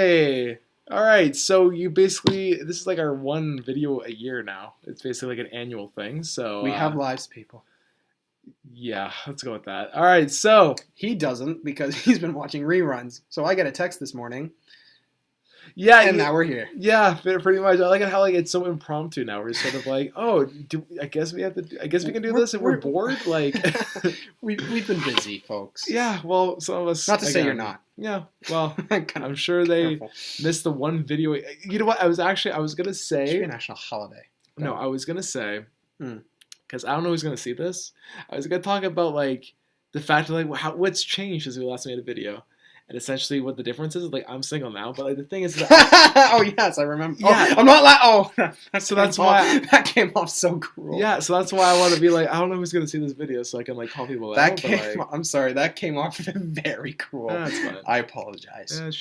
Hey! Alright, so this is like our one video a year now. It's basically like an annual thing, so... We have lives, people. Yeah, let's go with that. Alright, so... He doesn't because he's been watching reruns. So I got a text this morning. Yeah, and now we're here. Yeah, pretty much. I like it how like it's so impromptu now. We're sort of like, oh, I guess we can do this if we're bored. Like, we've been busy, folks. Yeah, well, some of us. Not to say you're not. Yeah, well, I'm sure they missed the one video. You know what? I was gonna say. It should be a national holiday. No, I was gonna say, because I don't know who's gonna see this. I was gonna talk about like the fact of like what's changed since we last made a video. And essentially, what the difference is like I'm single now, but like the thing is that oh yes, I remember. Yeah. Oh, I'm not. So that's why that came off so cruel. Yeah, so that's why I want to be like I don't know who's gonna see this video, so I can like call people out. I'm sorry, that came off very cruel. That's fine. I apologize. Yeah,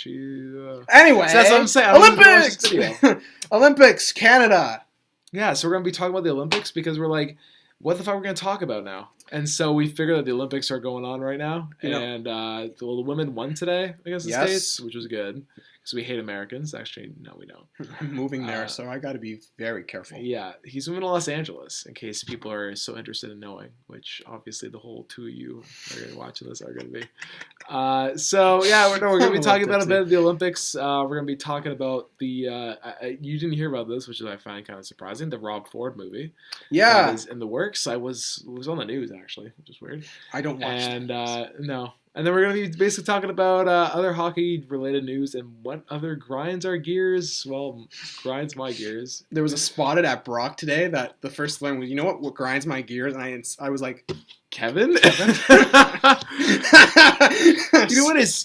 Anyway, so that's what I'm saying. Olympics, Olympics, Canada. Yeah, so we're gonna be talking about the Olympics because we're like, what the fuck we're gonna talk about now? And so we figured that the Olympics are going on right now, and the women won today against the States, which was good because we hate Americans. Actually, no, we don't. I'm moving there, so I got to be very careful. Yeah, he's moving to Los Angeles in case people are so interested in knowing, which obviously the whole two of you are going to be watching this are going to be. So yeah, we're going to be talking about a bit of the Olympics. We're going to be talking about the you didn't hear about this, which I find kind of surprising. The Rob Ford movie. Yeah, that is in the works. It was on the news actually, which is weird. I don't watch. And no. And then we're going to be basically talking about other hockey-related news and what other grinds our gears. Well, grinds my gears. There was a spotted at Brock today that the first line was, you know what grinds my gears? And I was like, Kevin? You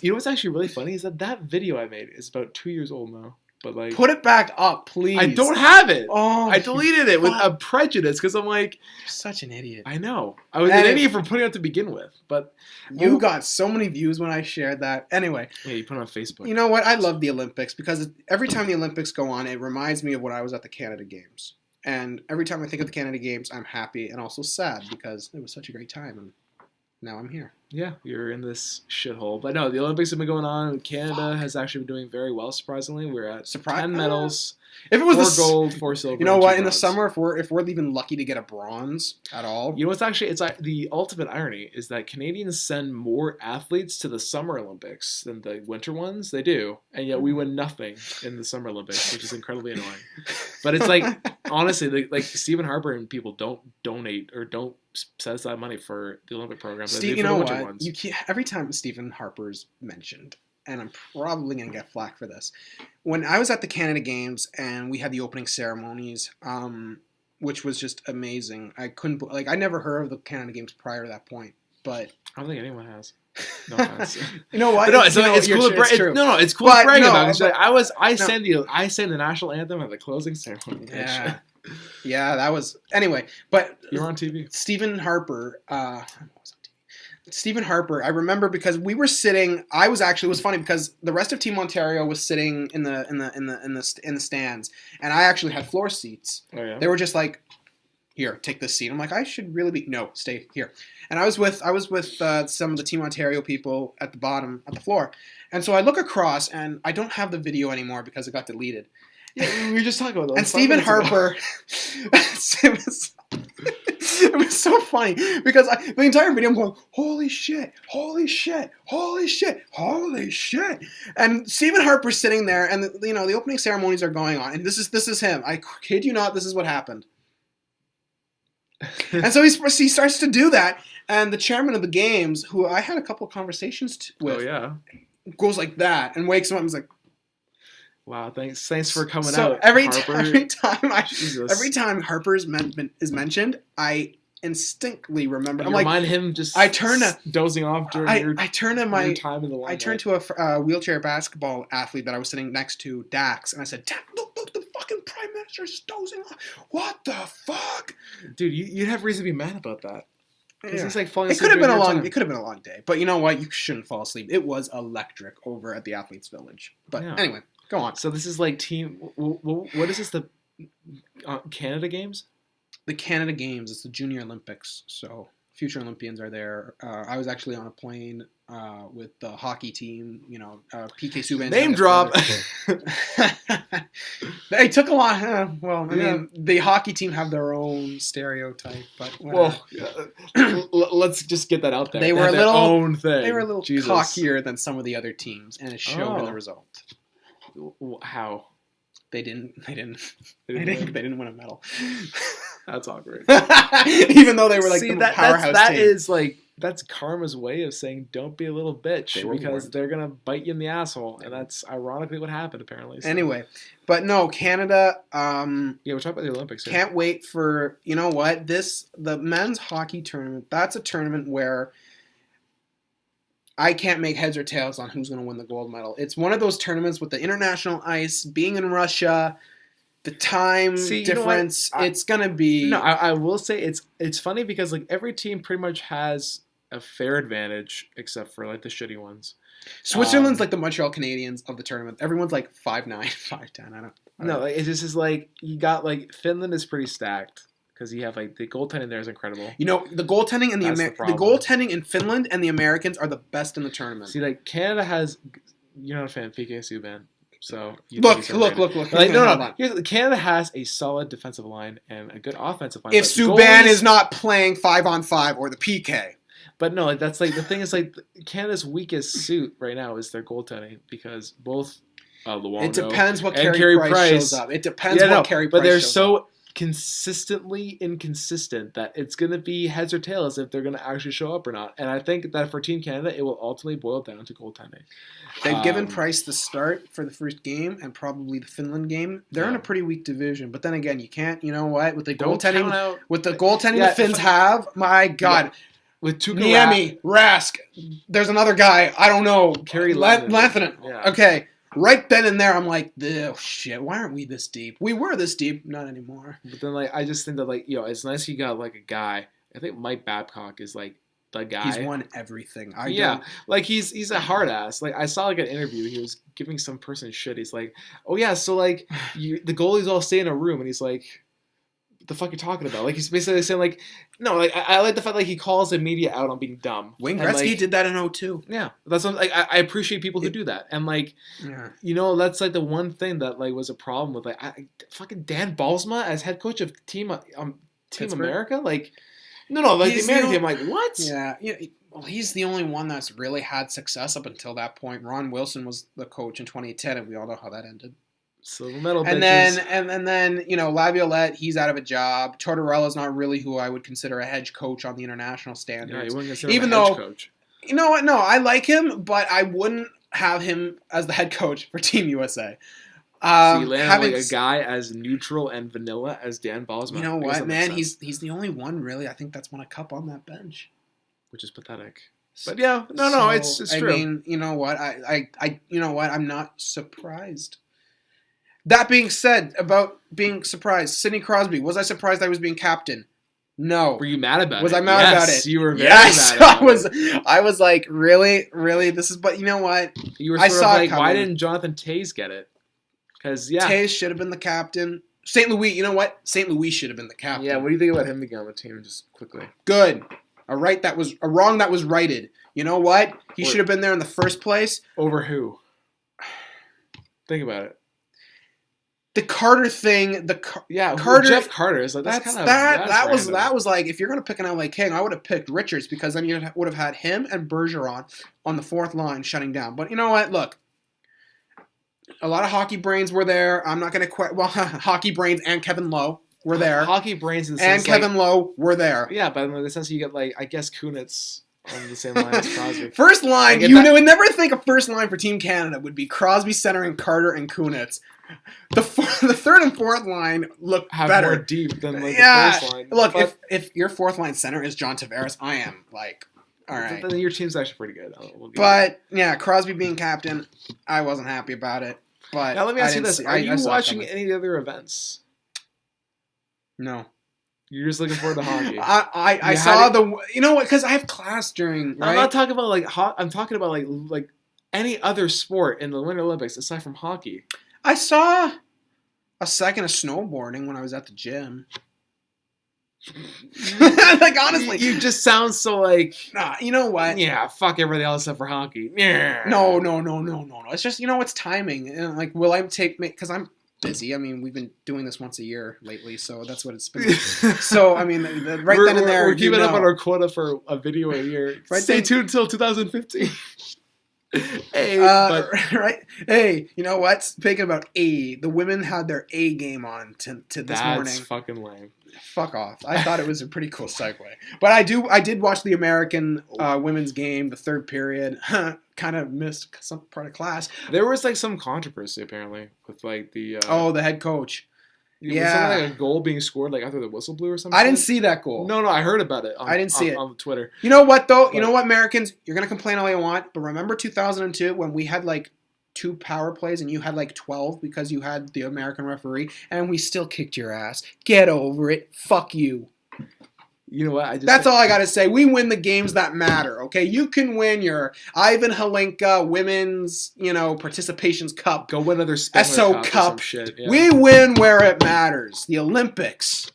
know what's actually really funny is that video I made is about 2 years old now. But like, put it back up, please. I don't have it. Oh, I deleted it with a prejudice because I'm like, you're such an idiot. I know. I was an idiot for putting it up to begin with, but you got so many views when I shared that. Anyway, yeah, you put it on Facebook. You know what? I love the Olympics because every time the Olympics go on, it reminds me of when I was at the Canada Games. And every time I think of the Canada Games, I'm happy and also sad because it was such a great time, and now I'm here. Yeah, you're in this shithole. But no, the Olympics have been going on. Canada has actually been doing very well, surprisingly. We're at 10 medals. If it was 4 gold, 4 silver. You know what? In the summer, if we're even lucky to get a bronze at all. You know what's actually the ultimate irony is that Canadians send more athletes to the Summer Olympics than the winter ones. They do, and yet we win nothing in the Summer Olympics, which is incredibly annoying. But it's like honestly, like Stephen Harper and people don't donate or don't set aside money for the Olympic program. You know what? You can't, every time Stephen Harper's mentioned, and I'm probably going to get flack for this. When I was at the Canada Games and we had the opening ceremonies, which was just amazing. I never heard of the Canada Games prior to that point, but I don't think anyone has. No offense. You know what? No, it's cool. It's cool to brag about. I sang the national anthem at the closing ceremony. Yeah. Yeah, that was anyway. But you're on TV. Stephen Harper. Stephen Harper, I remember because we were sitting. It was funny because the rest of Team Ontario was sitting in the stands, and I actually had floor seats. Oh, yeah? They were just like, "Here, take this seat." I'm like, "I should really be stay here." And I was with some of the Team Ontario people at the bottom at the floor, and so I look across, and I don't have the video anymore because it got deleted. Yeah, we were just talking about that. And Stephen Harper, it was so funny because the entire video I'm going, holy shit, holy shit, holy shit, holy shit. And Stephen Harper's sitting there and the opening ceremonies are going on. And this is him. I kid you not, this is what happened. And so he starts to do that. And the chairman of the games, who I had a couple of conversations with, goes like that and wakes him up and is like, wow, thanks for coming out. So every time Harper is mentioned, I instinctly remember. I'm remind him just. I turn to dozing off during your time in the limelight. I turned to a wheelchair basketball athlete that I was sitting next to, Dax, and I said, "Look, the fucking prime minister is dozing off. What the fuck, dude? You'd have reason to be mad about that. Yeah. It's like falling asleep. It could have been a long day, but you know what? You shouldn't fall asleep. It was electric over at the Athletes Village. But anyway. Go on. So this is like team. What is this? The Canada Games? The Canada Games. It's the Junior Olympics. So future Olympians are there. I was actually on a plane with the hockey team. PK Subban's Name drop. They took a lot. Well, I mean, the hockey team have their own stereotype, but let's just get that out there. They were their own thing. They were a little cockier than some of the other teams, and it showed in the result. How? They didn't win a medal. That's awkward. Even though they were like the powerhouse team. That's karma's way of saying don't be a little bitch because they're gonna bite you in the asshole, and that's ironically what happened apparently. So. Anyway, but no, Canada. We're talking about the Olympics. Here. Can't wait for the men's hockey tournament. That's a tournament where I can't make heads or tails on who's going to win the gold medal. It's one of those tournaments with the international ice, being in Russia, the time difference. It's going to be. No, I will say it's funny because like every team pretty much has a fair advantage except for like the shitty ones. Switzerland's like the Montreal Canadiens of the tournament. Everyone's like 5'9", 5'10". I don't know. It just is like you got like Finland is pretty stacked. Because you have like the goaltending there is incredible. The goaltending and the goaltending in Finland and the Americans are the best in the tournament. See, like Canada has, you're not a fan of PK Subban, so look. Like, no. Canada has a solid defensive line and a good offensive line. If Subban is not playing 5-on-5 or the PK, but no, that's like the thing is like Canada's weakest suit right now is their goaltending because both Luongo it depends what and Carey Price shows up. It depends what Carey Price. But they're so consistently inconsistent that it's going to be heads or tails if they're going to actually show up or not. And I think that for Team Canada, it will ultimately boil down to goaltending. They've given Price the start for the first game and probably the Finland game. They're in a pretty weak division. But then again, you can't, with the goaltending, the Finns have, my God. Yeah. With Tuukka Niemi, Rask, there's another guy, I don't know, Carey Lanthanen. Yeah. Okay. Right then and there, I'm like, oh, shit, why aren't we this deep? We were this deep, not anymore. But then, I just think that, it's nice you got, a guy. I think Mike Babcock is, the guy. He's won everything. He's a hard ass. I saw, an interview. He was giving some person shit. He's like, oh, yeah, so, the goalies all stay in a room. And he's like, what the fuck are you talking about? He's basically saying, no, I like the fact he calls the media out on being dumb. Wayne Gretzky did that in 2002. Yeah, that's what, I appreciate people who do that, and that's the one thing that was a problem with fucking Dan Balsma as head coach of Team America. No, the American team. I'm like, what? Yeah, well, he's the only one that's really had success up until that point. Ron Wilson was the coach in 2010, and we all know how that ended. Silver medal and bitches. then Laviolette, he's out of a job. Tortorella's not really who I would consider a head coach on the international standards. Yeah, you wouldn't consider him a head coach. You know what? No, I like him, but I wouldn't have him as the head coach for Team USA. So you land a guy as neutral and vanilla as Dan Balsma. You know what, man? He's the only one really. I think that's won a cup on that bench, which is pathetic. But yeah, it's true. I mean, you know what? I'm not surprised. That being said, about being surprised, Sidney Crosby, was I surprised I was being captain? No. Were you mad about it? Was I mad about it? You were very mad about it. I was like, really? This is, but you know what? You were sort of why didn't Jonathan Toews get it? Because, Toews should have been the captain. St. Louis, you know what? St. Louis should have been the captain. Yeah, what do you think about him being on the team, just quickly? Good. A wrong that was righted. You know what? He should have been there in the first place. Over who? Think about it. The Carter thing, Carter, Jeff Carter is that was like, if you're gonna pick an LA King, I would have picked Richards because then you would have had him and Bergeron on the fourth line shutting down. But you know what? Look, a lot of hockey brains were there. I'm not gonna hockey brains and Kevin Lowe were there. Hockey brains and Kevin Lowe were there. Yeah, but in the sense you get I guess Kunitz on the same line as Crosby. First line, would never think a first line for Team Canada would be Crosby centering Carter and Kunitz. The third and fourth line look better. More deep than the first line. Look, if your fourth line center is John Tavares, I am all right. Then your team's actually pretty good. But yeah, Crosby being captain, I wasn't happy about it. But now let me ask you this: are you watching any other events? No. You're just looking forward to hockey. I saw what? Because I have class during. Right? I'm not talking about I'm talking about like any other sport in the Winter Olympics aside from hockey. I saw a second of snowboarding when I was at the gym. Like, honestly. You just sound so like, nah, you know what? yeah, fuck everything else except for hockey. Yeah. No. It's just, it's timing. And like, will I because I'm busy. I mean, we've been doing this once a year lately, so that's what it's been. So, I mean, right then and there, we're keeping up on our quota for a video a year. Right Stay then, tuned until 2015. Hey, right? Hey, you know what? Speaking about the women had their A game on to this morning. That's fucking lame. Fuck off. I thought it was a pretty cool segue. But I did watch the American women's game, the third period. Kind of missed some part of class. There was like some controversy apparently with like the the head coach. Yeah, was like a goal being scored like after the whistle blew or something. I didn't see that goal. No, I heard about it. I didn't see it on Twitter. You know what though? You know what, Americans? You're gonna complain all you want, but remember 2002 when we had like 2 power plays and you had like 12 because you had the American referee, and we still kicked your ass. Get over it. Fuck you. You know what? That's all I gotta say. We win the games that matter. Okay, you can win your Ivan Halinka Women's, Participations Cup. Go win another SO Cup. Shit. Yeah. We win where it matters. The Olympics.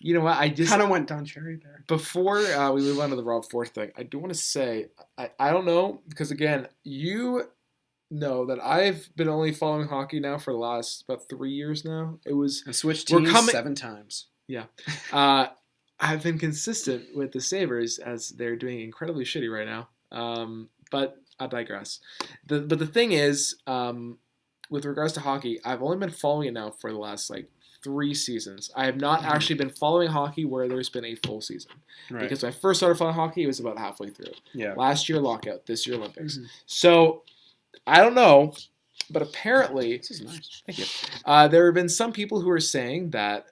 You know what? I just kind of went Don Cherry there. Before we move on to the Rob Ford thing, I do want to say I don't know, because again, you know that I've been only following hockey now for the last about 3 years now. And switched teams 7 times. Yeah. I've been consistent with the Sabres as they're doing incredibly shitty right now. But I digress. But the thing is, with regards to hockey, I've only been following it now for the last 3 seasons. I have not actually been following hockey where there's been a full season. Right. Because when I first started following hockey, it was about halfway through. Yeah. Last year lockout, this year Olympics. Mm-hmm. So I don't know, but apparently, this is nice. Thank you. There have been some people who are saying that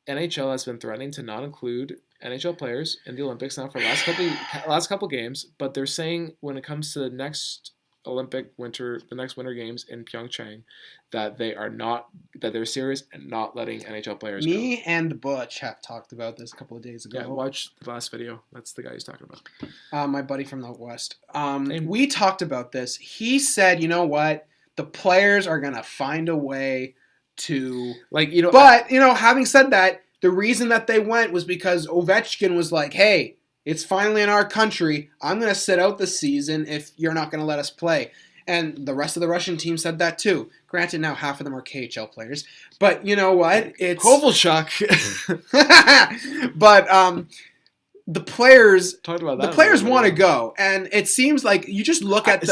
NHL has been threatening to not include NHL players in the Olympics now for the last couple games, but they're saying when it comes to the next Winter Games in Pyeongchang, that they're serious and not letting NHL players go. Me and Butch have talked about this a couple of days ago. Yeah, watch the last video. That's the guy he's talking about. My buddy from the West. We talked about this. He said, you know what? The players are going to find a way to but having said that, the reason that they went was because Ovechkin was like, hey, it's finally in our country. I'm going to sit out the season if you're not going to let us play. And the rest of the Russian team said that too. Granted, now half of them are KHL players, but you know what? It's Kovalchuk. But the players want to go. go, and it seems like you just look at the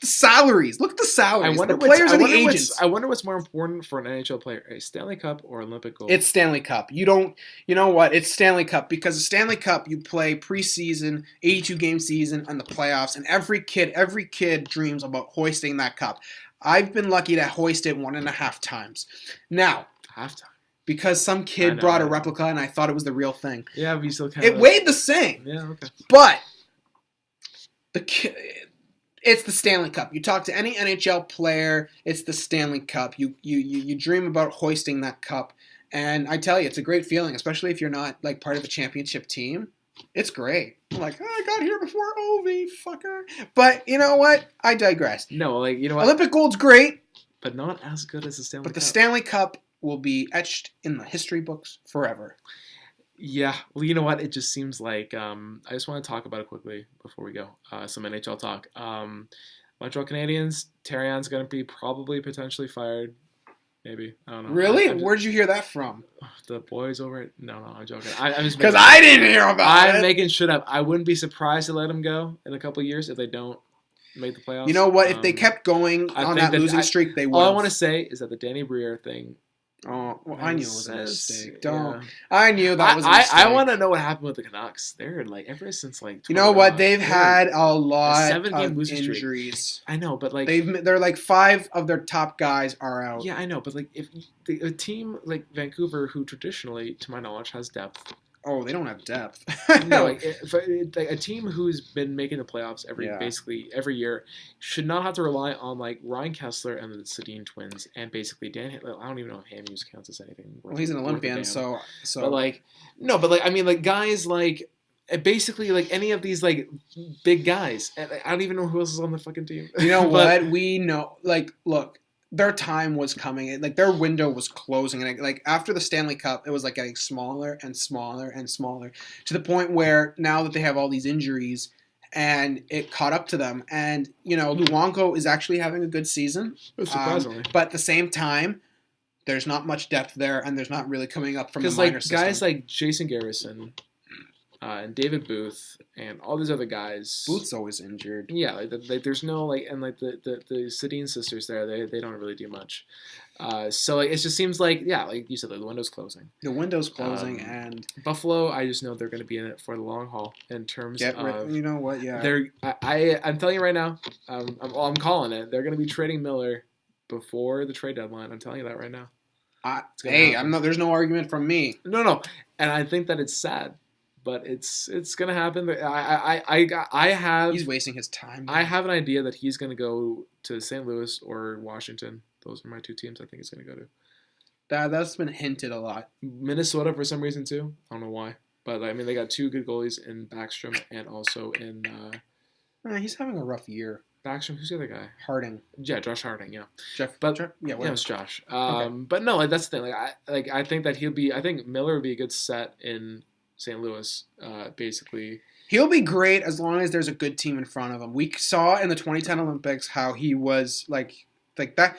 salaries. Look at the salaries. I wonder the players and the agents. I wonder what's more important for an NHL player: a Stanley Cup or Olympic gold. It's Stanley Cup. You know what? It's Stanley Cup, because the Stanley Cup you play preseason, 82 game season, and the playoffs, and every kid dreams about hoisting that cup. I've been lucky to hoist it 1.5 times. Now, halftime. Because some kid brought a replica and I thought it was the real thing. Yeah, but you still can't. It weighed the same. Yeah, okay. But it's the Stanley Cup. You talk to any NHL player, it's the Stanley Cup. You dream about hoisting that cup, and I tell you, it's a great feeling, especially if you're not part of a championship team. It's great. I'm like, I got here before Ovi, fucker. But you know what? I digress. No, you know what? Olympic gold's great, but not as good as the Stanley Cup. But the Stanley Cup will be etched in the history books forever. Yeah. Well, you know what? It just seems like I just want to talk about it quickly before we go. Some NHL talk. Montreal Canadiens, Terrian's going to be probably potentially fired. Maybe. I don't know. Really? Where'd you hear that from? The boys over it. No, I'm joking. I'm just because I didn't hear about it. I'm making shit up. I wouldn't be surprised to let him go in a couple of years if they don't make the playoffs. You know what? If they kept going on that losing streak, they would. All I want to say is that the Danny Briere thing. Oh, well, I knew it was a mistake. I knew that was a mistake. I want to know what happened with the Canucks. They're ever since you know what? They've had a lot of 7-game injuries. Streak. I know, but they're 5 of their top guys are out. Yeah, I know, but if a team like Vancouver, who traditionally, to my knowledge, has depth. Oh, they don't have depth. No, a team who's been making the playoffs basically every year should not have to rely on Ryan Kessler and the Sedin twins and basically Dan. I don't even know if Hamhuis counts as anything. Well, he's an Olympian, so. But guys basically any of these big guys. I don't even know who else is on the fucking team. You know what? We know. Look. their time was coming. Like their window was closing, and like after the Stanley Cup, it was like getting smaller and smaller and smaller to the point where now that they have all these injuries, and it caught up to them. And Luongo is actually having a good season, Surprisingly. but at the same time, there's not much depth there, and there's not really coming up from the minor like system. guys like Jason Garrison. And David Booth and all these other guys. Booth's always injured. Yeah, there's no and the Sedin sisters there, they don't really do much. So it just seems like like you said, the window's closing. The window's closing, and Buffalo, I just know they're going to be in it for the long haul in terms of. You know what? Yeah. I'm telling you right now, I'm calling it. They're going to be trading Miller before the trade deadline. I'm telling you that right now. There's no argument from me. No, and I think that it's sad. But it's gonna happen. I have. He's wasting his time. I have an idea that he's gonna go to St. Louis or Washington. Those are my two teams. I think he's gonna go to. That's been hinted a lot. Minnesota for some reason too. I don't know why, but I mean they got two good goalies in Backstrom and also in. He's having a rough year. Backstrom. Who's the other guy? Harding. Yeah, Josh Harding. Yeah. Yeah, it's Josh. Okay. But no, that's the thing. I think that he'll be. I think Miller would be a good set in St. Louis, basically. He'll be great as long as there's a good team in front of him. We saw in the 2010 Olympics how he was like that.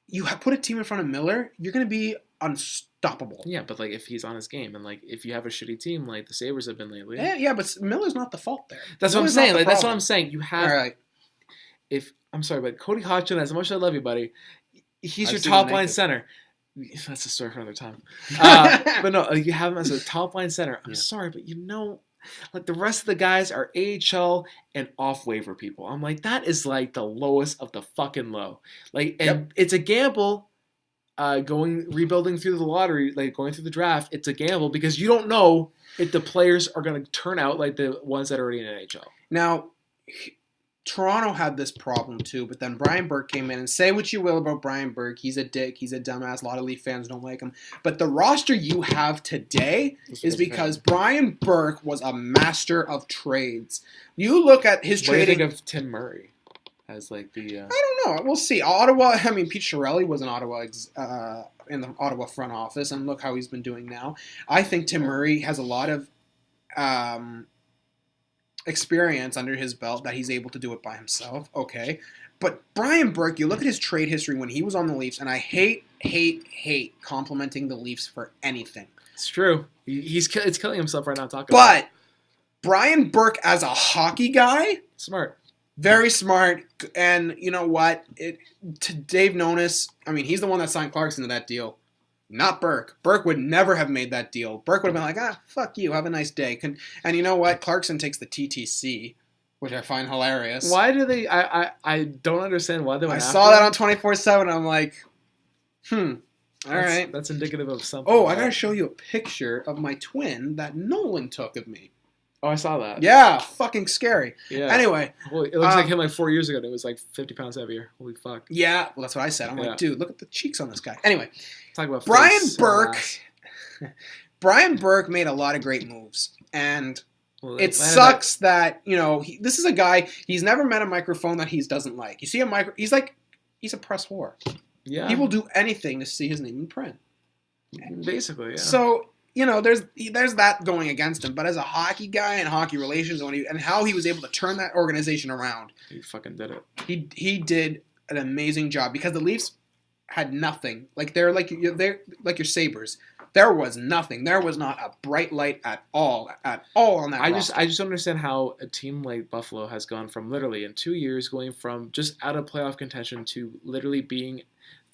You put a team in front of Miller, you're going to be unstoppable. Yeah, but like if he's on his game and like if you have a shitty team like the Sabres have been lately. Yeah, but Miller's not the fault there. That's what I'm saying. Like that's what I'm saying. You have. All right. I'm sorry, but Cody Hodgson, as much as I love you, buddy, he's your top line center. That's a story for another time. But no, you have him as a top line center. I'm sorry, but like the rest of the guys are AHL and off waiver people. I'm like, that is like the lowest of the fucking low. Like, and it's a gamble. Rebuilding through the lottery, like going through the draft, it's a gamble because you don't know if the players are going to turn out like the ones that are already in NHL. Now, Toronto had this problem too, but then Brian Burke came in, and say what you will about Brian Burke, he's a dick, he's a dumbass, a lot of Leaf fans don't like him, but the roster you have today is because Brian Burke was a master of trades. You look at his trading... What do you think of Tim Murray as like the... I don't know, we'll see. Ottawa, I mean, Pete Chiarelli was in Ottawa in the Ottawa front office, and look how he's been doing now. I think Tim Murray has a lot of... experience under his belt that he's able to do it by himself. Okay. But Brian Burke, you look at his trade history when he was on the Leafs, and I hate complimenting the Leafs for anything. It's true. It's killing himself right now talking about it. But Brian Burke as a hockey guy, smart. Very smart. And you know what? To Dave Nonis, I mean, he's the one that signed Clarkson to that deal. Not Burke. Burke would never have made that deal. Burke would have been like, fuck you, have a nice day. And you know what? Clarkson takes the TTC, which I find hilarious. Why do they... I don't understand why they went after saw that on 24/7. I'm like, all right. That's indicative of something. Oh, I gotta show you a picture of my twin that Nolan took of me. Oh, I saw that. Yeah, fucking scary. Yeah. Anyway. Well, it looks like him like 4 years ago. And it was like 50 pounds heavier. Holy fuck. Yeah, well, that's what I said. I'm like, dude, look at the cheeks on this guy. Anyway. Talk about Brian Burke. Brian Burke made a lot of great moves. And it sucks that, this is a guy, he's never met a microphone that he doesn't like. You see he's a press whore. Yeah. He will do anything to see his name in print. Basically, yeah. So, there's that going against him. But as a hockey guy and hockey relations, and how he was able to turn that organization around. He fucking did it. He did an amazing job because the Leafs had nothing. Like they're like your Sabres. There was nothing. There was not a bright light at all on that roster. I just don't understand how a team like Buffalo has gone from literally in 2 years going from just out of playoff contention to literally being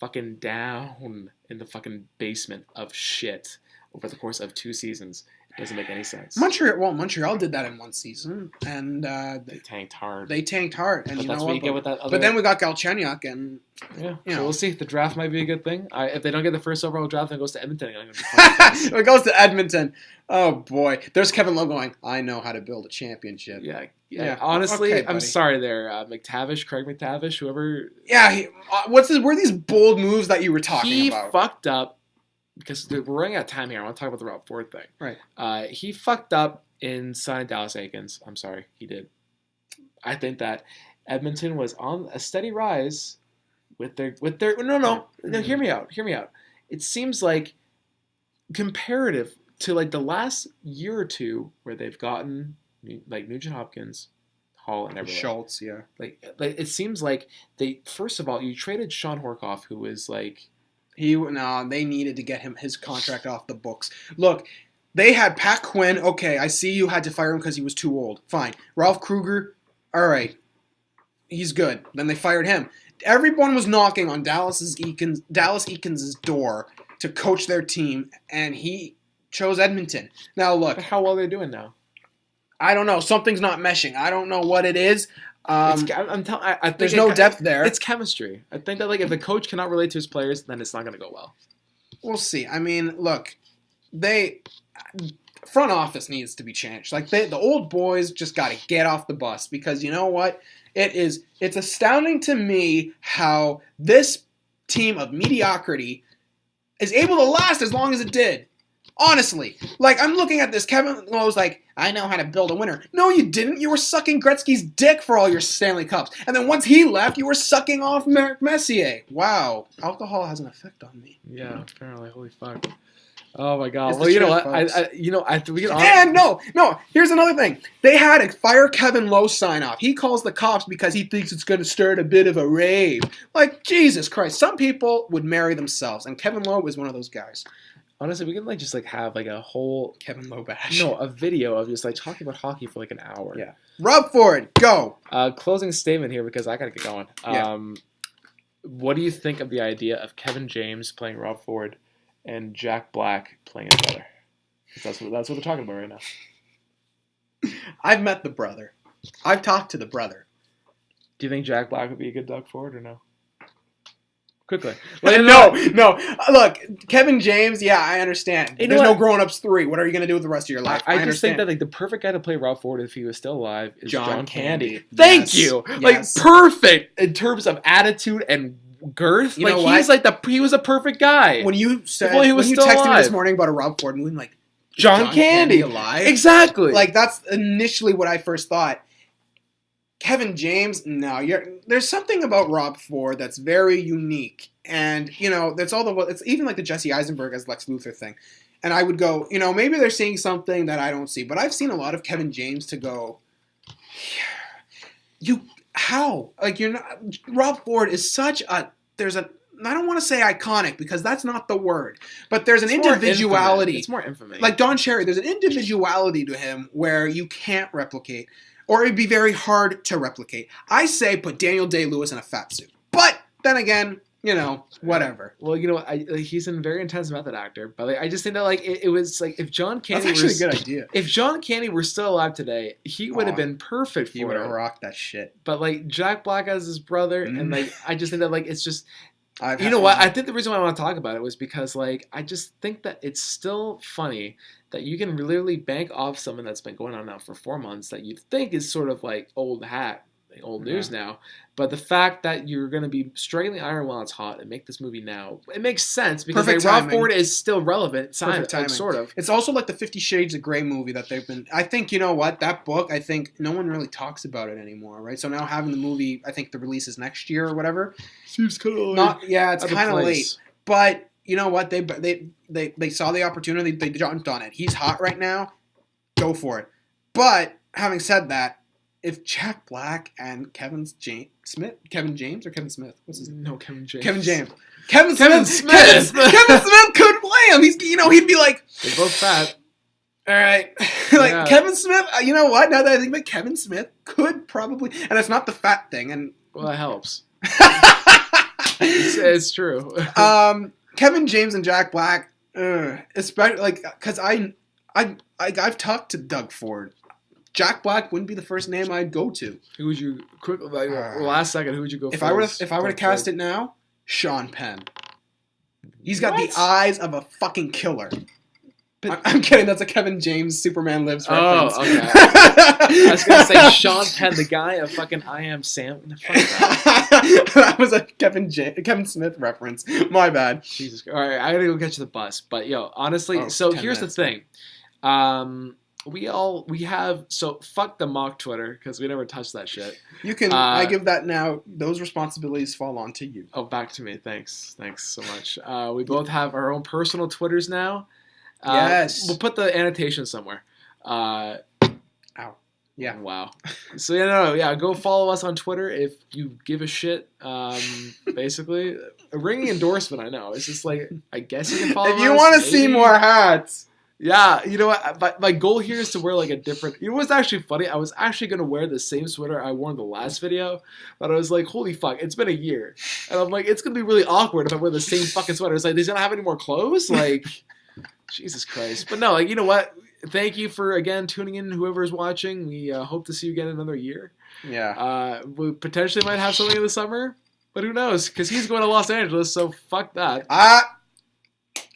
fucking down in the fucking basement of shit over the course of 2 seasons. It doesn't make any sense. Montreal did that in 1 season, and they tanked hard. And but that's what you get with that other... But then we got Galchenyuk, and so we'll see. The draft might be a good thing. If they don't get the first overall draft, then it goes to Edmonton. It goes to Edmonton. Oh boy, there's Kevin Lowe going, I know how to build a championship. Yeah. Honestly, okay, I'm sorry there, Craig McTavish, whoever. Yeah, were these bold moves that you were talking about? He fucked up. Because we're running out of time here. I want to talk about the Rob Ford thing. Right. He fucked up in signing Dallas Aikens. I'm sorry. He did. I think that Edmonton was on a steady rise with their no, hear me out. It seems like comparative to like the last year or two where they've gotten like Nugent Hopkins, Hall, and everyone. Schultz, yeah. Like it seems like they first of all you traded Sean Horkoff, who was like they needed to get his contract off the books. Look, they had Pat Quinn. Okay, I see you had to fire him because he was too old. Fine. Ralph Kruger. All right, he's good. Then they fired him. Everyone was knocking on Dallas Eakins' door to coach their team, and he chose Edmonton. Now look, how well they're doing now. I don't know. Something's not meshing. I don't know what it is. I think there's no depth there. It's chemistry. I think that like if the coach cannot relate to his players, then it's not going to go well. We'll see. I mean, look, front office needs to be changed. Like the old boys just got to get off the bus because you know what? It's astounding to me how this team of mediocrity is able to last as long as it did. Honestly, like I'm looking at this, Kevin Lowe's like, I know how to build a winner. No, you didn't. You were sucking Gretzky's dick for all your Stanley Cups, and then once he left, you were sucking off Mark Messier. Wow, alcohol has an effect on me. Yeah, apparently. Holy fuck. Oh my god. Well, you know what? No. Here's another thing. They had a fire Kevin Lowe sign off. He calls the cops because he thinks it's going to start a bit of a rave. Like Jesus Christ, some people would marry themselves, and Kevin Lowe was one of those guys. Honestly, we can just have like a whole Kevin Lowe bash. No, a video of just like talking about hockey for like an hour. Yeah. Rob Ford, go. Closing statement here because I gotta get going. Yeah. What do you think of the idea of Kevin James playing Rob Ford and Jack Black playing his brother? That's what they're talking about right now. I've met the brother. I've talked to the brother. Do you think Jack Black would be a good Doug Ford or no? Quickly. No. Look, Kevin James, yeah, I understand. There's no Grown-Ups 3. What are you going to do with the rest of your life? I just think that like the perfect guy to play Rob Ford if he was still alive is John Candy. Yes. Thank you. Yes. Like perfect in terms of attitude and girth. You know he's like he was a perfect guy. When you texted me this morning about a Rob Ford movie, like John Candy alive? Exactly. Like that's initially what I first thought. Kevin James, no, there's something about Rob Ford that's very unique, and it's even like the Jesse Eisenberg as Lex Luthor thing, and I would go, maybe they're seeing something that I don't see, but I've seen a lot of Kevin James to go, Rob Ford is such I don't want to say iconic because that's not the word, but there's an individuality. It's more infamous. Like Don Cherry, there's an individuality to him where you can't replicate. Or it'd be very hard to replicate. I say put Daniel Day-Lewis in a fat suit. But then again, whatever. Well, he's a very intense method actor. But I just think that it was like if John Candy that's actually a good idea. If John Candy were still alive today, he would have been perfect for it. He would have rocked that shit. But Jack Black as his brother, and I just think that it's just. What? I think the reason why I want to talk about it was because I just think that it's still funny that you can literally bank off someone that's been going on now for 4 months that you think is sort of like old hat, old news now. But the fact that you're going to be striking the iron while it's hot and make this movie now, it makes sense because Rob Ford is still relevant. Perfect timing. Sort of. It's also like the 50 Shades of Grey movie that they've been. I think that book. I think no one really talks about it anymore, right? So now having the movie, I think the release is next year or whatever. Seems kind of late. It's kind of late, but. You know what? They saw the opportunity. They jumped on it. He's hot right now. Go for it. But having said that, if Jack Black and Kevin James or Kevin Smith? What's his name? No, Kevin James. Kevin James. Kevin Smith. Kevin Smith could play him. He'd be like. They're both fat. All right. Kevin Smith. You know what? Now that I think about it, Kevin Smith could probably, and it's not the fat thing. And well, that helps. It's true. Kevin James and Jack Black, especially because I've talked to Doug Ford. Jack Black wouldn't be the first name I'd go to. Who would you last second? Who would you go? If I were to cast it now, Sean Penn. He's got the eyes of a fucking killer. I'm kidding. That's a Kevin James Superman Lives reference. Oh, okay. I was gonna say Sean Penn, the guy of fucking I Am Sam. That was a Kevin Smith reference. My bad. Jesus. All right, I gotta go catch the bus. But honestly, here's the thing. we have, so fuck the mock Twitter because we never touched that shit. You can. I give that now. Those responsibilities fall onto you. Oh, back to me. Thanks so much. We both have our own personal Twitters now. Yes. We'll put the annotation somewhere. Ow. Yeah. Wow. So go follow us on Twitter if you give a shit. Basically, a ringing endorsement. I know. It's just like, I guess you can follow us. If you want to see more hats. Yeah, you know what? My goal here is to wear like a different. You know what's actually funny? I was actually gonna wear the same sweater I wore in the last video, but I was like, holy fuck, it's been a year, and I'm like, it's gonna be really awkward if I wear the same fucking sweater. It's like, they don't have any more clothes, like, Jesus Christ. But no, like, you know what? Thank you for again tuning in, whoever's watching. We hope to see you again in another year. Yeah. We potentially might have something in the summer, but who knows? Because he's going to Los Angeles, so fuck that.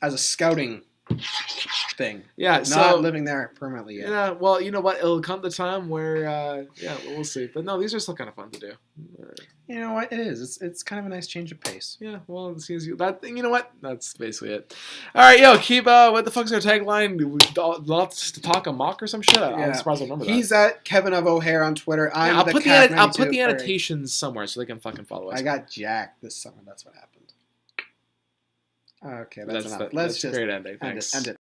As a scouting thing. Yeah, not living there permanently yet. Yeah, well, you know what? It'll come the time where, we'll see. But no, these are still kind of fun to do. You know what? It is. It's kind of a nice change of pace. Yeah, well, it seems that. You know what? That's basically it. All right, yo, keep. What the fuck's our tagline? Lots to talk a mock or some shit. I'm surprised I remember that. He's at Kevin of O'Hare on Twitter. I'll put the annotations somewhere so they can fucking follow us. I got jacked this summer. That's what happened. Okay, that's enough. That's a great ending. Thanks. End it.